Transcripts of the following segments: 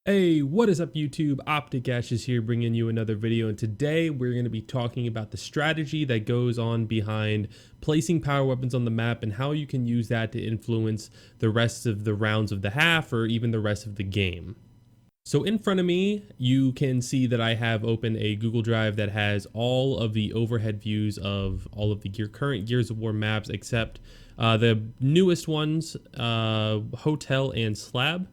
Hey, what is up YouTube? thyAshes here bringing you another video, and today we're going to be talking about the strategy that goes on behind placing power weapons on the map and how you can use that to influence the rest of the rounds of the half or even the rest of the game. So in front of me, you can see that I have open a Google Drive that has all of the overhead views of all of the current Gears of War maps except the newest ones, Hotel and Slab.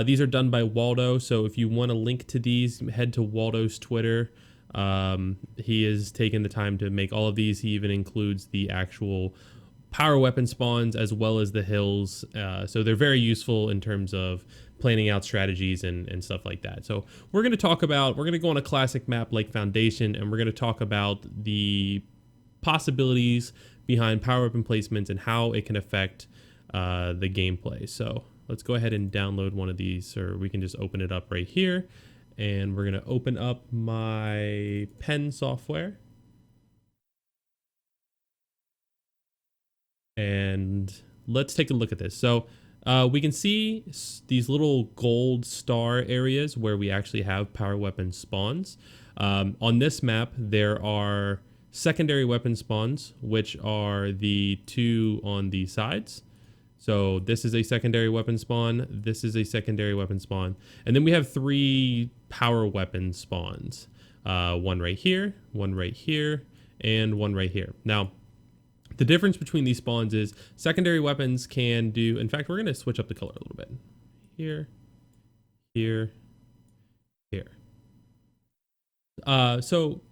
These are done by Waldo, so if you want a link to these, head to Waldo's Twitter. He has taken the time to make all of these. He even includes the actual power weapon spawns as well as the hills. So they're very useful in terms of planning out strategies and stuff like that. So we're going to go on a classic map like Foundation, and we're going to talk about the possibilities behind power weapon placements and how it can affect the gameplay. So let's go ahead and download one of these, or we can just open it up right here. And we're going to open up my pen software. And let's take a look at this. So we can see these little gold star areas where we actually have power weapon spawns. On this map, there are secondary weapon spawns, which are the two on the sides. So this is a secondary weapon spawn. This is a secondary weapon spawn. And then we have three power weapon spawns. One right here, one right here, and one right here. Now, the difference between these spawns is secondary weapons can do... In fact, we're going to switch up the color a little bit. Here, here, here. So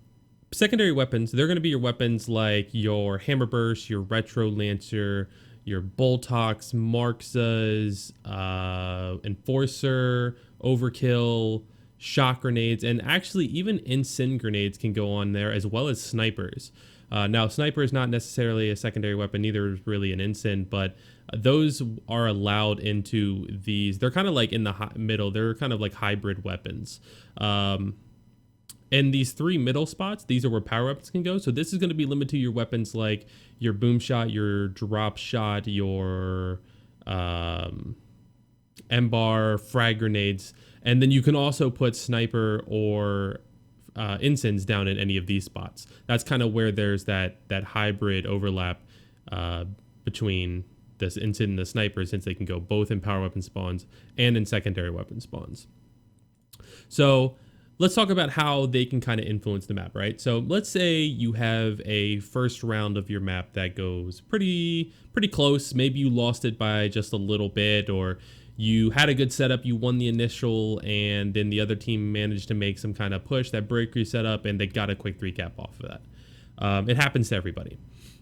secondary weapons, they're going to be your weapons like your Hammer Burst, your Retro Lancer, your Boltox, Marxas, Enforcer, Overkill, Shock Grenades, and actually even Incin Grenades can go on there, as well as Snipers. Now, Sniper is not necessarily a secondary weapon, neither is really an Incin, but those are allowed into these. They're kind of like in the middle. They're kind of like hybrid weapons. And these three middle spots, these are where power weapons can go. So this is going to be limited to your weapons like your boom shot, your drop shot, your M-bar, frag grenades. And then you can also put sniper or Incins down in any of these spots. That's kind of where there's that hybrid overlap between this Incin and the sniper, since they can go both in power weapon spawns and in secondary weapon spawns. So let's talk about how they can kind of influence the map, right? So let's say you have a first round of your map that goes pretty close. Maybe you lost it by just a little bit, or you had a good setup, you won the initial, and then the other team managed to make some kind of push that broke your setup, and they got a quick recap off of that. It happens to everybody.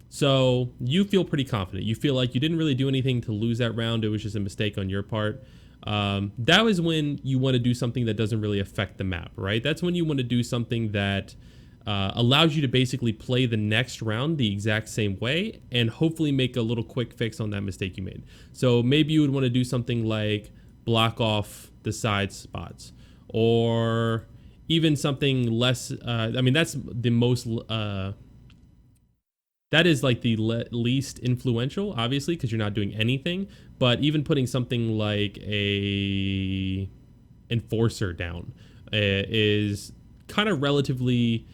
So you feel pretty confident. You feel like you didn't really do anything to lose that round. It was just a mistake on your part. That was when you want to do something that doesn't really affect the map, right? That's when you want to do something that allows you to basically play the next round the exact same way and hopefully make a little quick fix on that mistake you made. So maybe you would want to do something like block off the side spots, or even something less. I mean, that's the most... that is like the least influential, obviously, because you're not doing anything. But even putting something like a Enforcer down is kind of relatively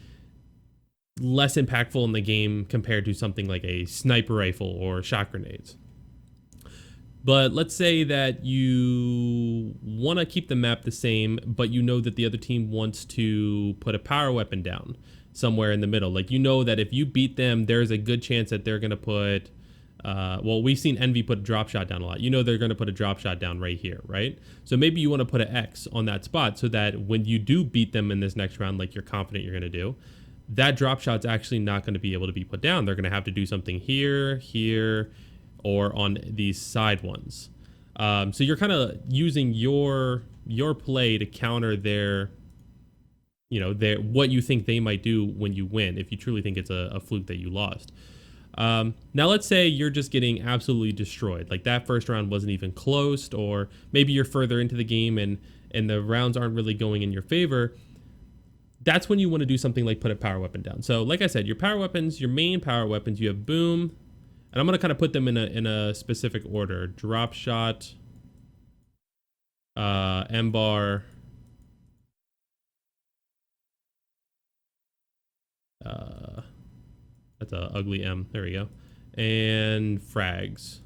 less impactful in the game compared to something like a sniper rifle or shock grenades. But let's say that you want to keep the map the same, but you know that the other team wants to put a power weapon down somewhere in the middle. Like, you know that if you beat them, there's a good chance that they're going to put... well, we've seen Envy put a drop shot down a lot. You know they're going to put a drop shot down right here, right? So maybe you want to put an X on that spot so that when you do beat them in this next round, like you're confident you're going to do, that drop shot's actually not going to be able to be put down. They're going to have to do something here, here, or on these side ones. So you're kind of using your play to counter their... what you think they might do when you win, if you truly think it's a fluke that you lost. Now let's say you're just getting absolutely destroyed. Like that first round wasn't even close, or maybe you're further into the game and the rounds aren't really going in your favor. That's when you want to do something like put a power weapon down. So like I said, your power weapons, your main power weapons, you have boom, and I'm going to kind of put them in a specific order. Drop shot, M-bar, That's a ugly M. There we go. And frags.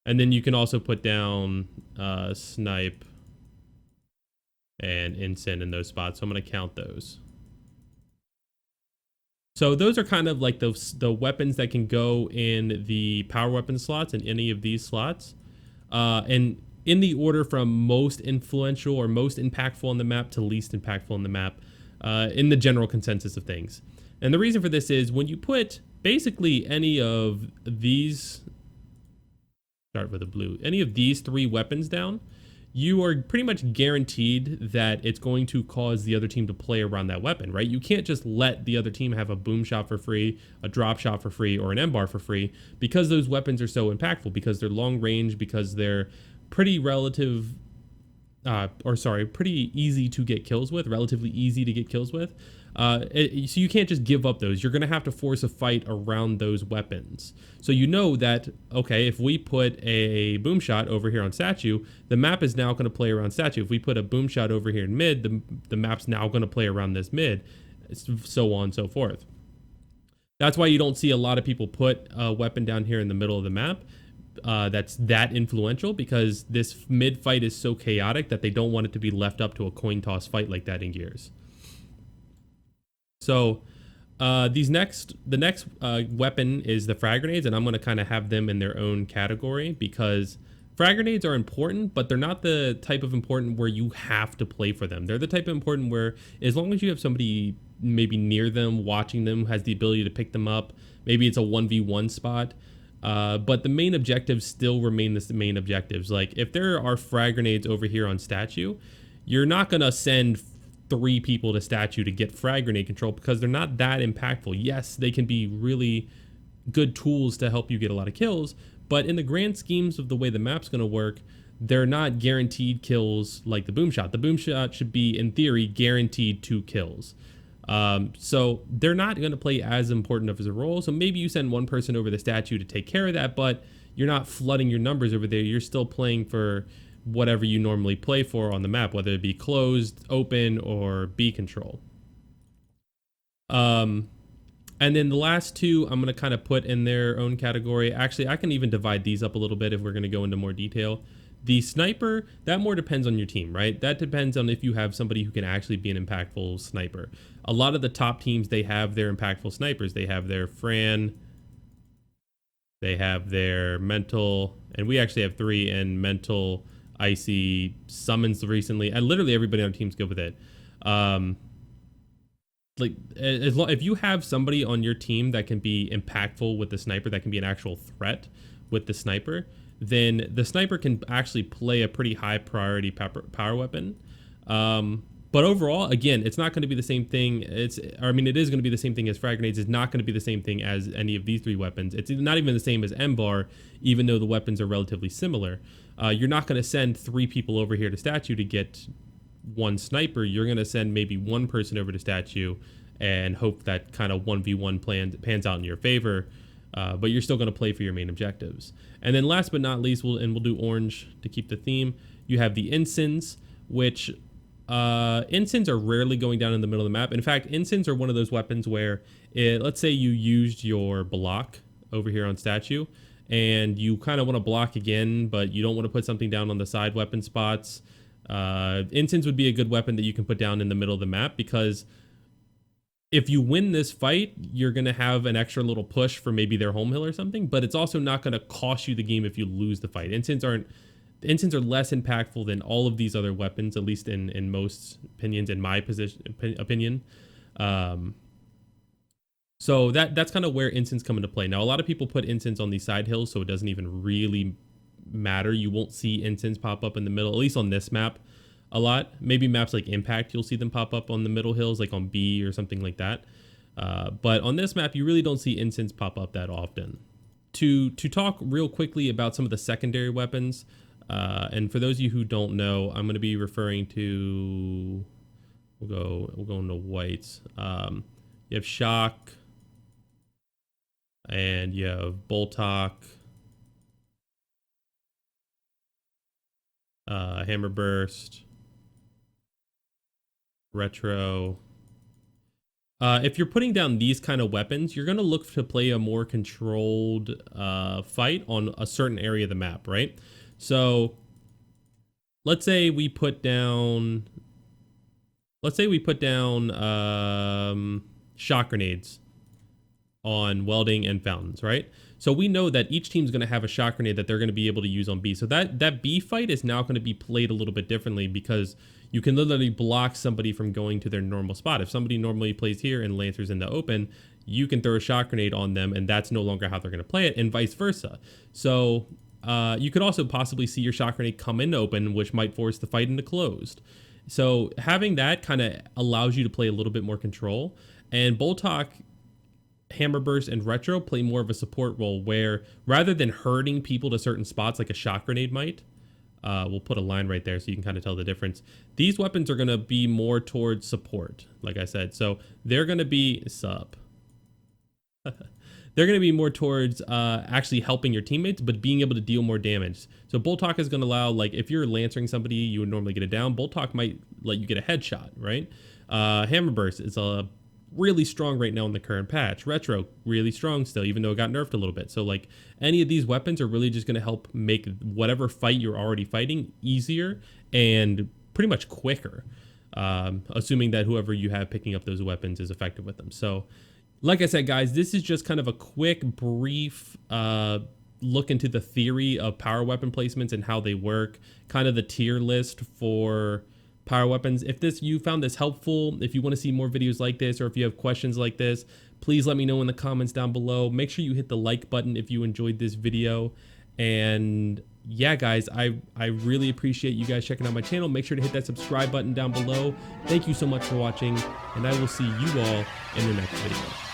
And then you can also put down snipe and ensign in those spots. So I'm going to count those. So those are kind of like the weapons that can go in the power weapon slots in any of these slots. And in the order from most influential or most impactful on the map to least impactful on the map, in the general consensus of things. And the reason for this is when you put basically any of these, start with a blue, any of these 3 weapons down, you are pretty much guaranteed that it's going to cause the other team to play around that weapon, right? You can't just let the other team have a boom shot for free, a drop shot for free, or an M bar for free, because those weapons are so impactful, because they're long range, because they're pretty pretty easy to get kills with, relatively easy to get kills with. So you can't just give up those. You're going to have to force a fight around those weapons. So you know that, okay, if we put a boom shot over here on statue, the map is now going to play around statue. If we put a boom shot over here in mid, the map's now going to play around this mid, so on and so forth. That's why you don't see a lot of people put a weapon down here in the middle of the map. That's that influential, because this mid fight is so chaotic that they don't want it to be left up to a coin toss fight like that in Gears. So the next weapon is the frag grenades, and I'm going to kind of have them in their own category, because frag grenades are important, but they're not the type of important where you have to play for them. They're the type of important where, as long as you have somebody maybe near them, watching them, who has the ability to pick them up, maybe it's a 1v1 spot, but the main objectives still remain the main objectives. Like, if there are frag grenades over here on statue, you're not going to send 3 people to statue to get frag grenade control, because they're not that impactful. Yes, they can be really good tools to help you get a lot of kills, but in the grand schemes of the way the map's going to work, they're not guaranteed kills like the boom shot. The boom shot should be, in theory, guaranteed 2 kills. So they're not going to play as important of as a role. So maybe you send one person over the statue to take care of that, but you're not flooding your numbers over there. You're still playing for whatever you normally play for on the map, whether it be closed, open, or B control. And then the last 2, I'm going to kind of put in their own category. Actually, I can even divide these up a little bit if we're going to go into more detail. The sniper, that more depends on your team, right? That depends on if you have somebody who can actually be an impactful sniper. A lot of the top teams, they have their impactful snipers. They have their Fran, they have their mental, and we actually have 3 in mental, icy, summons recently, and literally everybody on our team's good with it. Like, if you have somebody on your team that can be impactful with the sniper, that can be an actual threat with the sniper, then the sniper can actually play a pretty high priority power weapon. But overall, again, it's not going to be the same thing. It is going to be the same thing as frag grenades. It's not going to be the same thing as any of these 3 weapons. It's not even the same as M-bar, even though the weapons are relatively similar. You're not going to send 3 people over here to statue to get 1 sniper. You're going to send maybe 1 person over to statue and hope that kind of 1v1 pans out in your favor. But you're still going to play for your main objectives. And then last but not least, we'll do orange to keep the theme. You have the ensigns, which ensigns are rarely going down in the middle of the map. In fact, ensigns are one of those weapons where, let's say you used your block over here on statue, and you kind of want to block again, but you don't want to put something down on the side weapon spots. Ensigns would be a good weapon that you can put down in the middle of the map, because if you win this fight, you're going to have an extra little push for maybe their home hill or something, but it's also not going to cost you the game if you lose the fight. Ensigns are less impactful than all of these other weapons, at least in most opinions, in my opinion. So that's kind of where ensigns come into play. Now, a lot of people put ensigns on these side hills, so it doesn't even really matter. You won't see ensigns pop up in the middle, at least on this map, a lot. Maybe maps like Impact, you'll see them pop up on the middle hills, like on B or something like that. But on this map, you really don't see ensigns pop up that often. To talk real quickly about some of the secondary weapons, and for those of you who don't know, I'm going to be referring to, we'll go into whites. You have shock, and you have Boltok, hammer burst, retro. If you're putting down these kind of weapons, you're going to look to play a more controlled fight on a certain area of the map, right? So let's say we put down shock grenades on welding and fountains, right? So we know that each team's going to have a shock grenade that they're going to be able to use on B. So that B fight is now going to be played a little bit differently because you can literally block somebody from going to their normal spot. If somebody normally plays here and Lancer's in the open, you can throw a shock grenade on them, and that's no longer how they're going to play it, and vice versa. So you could also possibly see your shock grenade come in open, which might force the fight into closed. So having that kind of allows you to play a little bit more control. And Boltok, Hammer Burst, and Retro play more of a support role where rather than hurting people to certain spots like a shock grenade might, we'll put a line right there so you can kind of tell the difference. These weapons are going to be more towards support, like I said. So they're going to be they're going to be more towards actually helping your teammates, but being able to deal more damage. So Boltok is going to allow, like, if you're lancering somebody, you would normally get it down. Boltok might let you get a headshot, right? Hammer Burst is really strong right now in the current patch. Retro, really strong still, even though it got nerfed a little bit. So, like, any of these weapons are really just going to help make whatever fight you're already fighting easier and pretty much quicker, assuming that whoever you have picking up those weapons is effective with them. So, like I said, guys, this is just kind of a quick, brief look into the theory of power weapon placements and how they work, kind of the tier list for power weapons. If you found this helpful, if you want to see more videos like this, or if you have questions like this, please let me know in the comments down below. Make sure you hit the like button if you enjoyed this video. And yeah, guys, I really appreciate you guys checking out my channel. Make sure to hit that subscribe button down below. Thank you so much for watching, and I will see you all in the next video.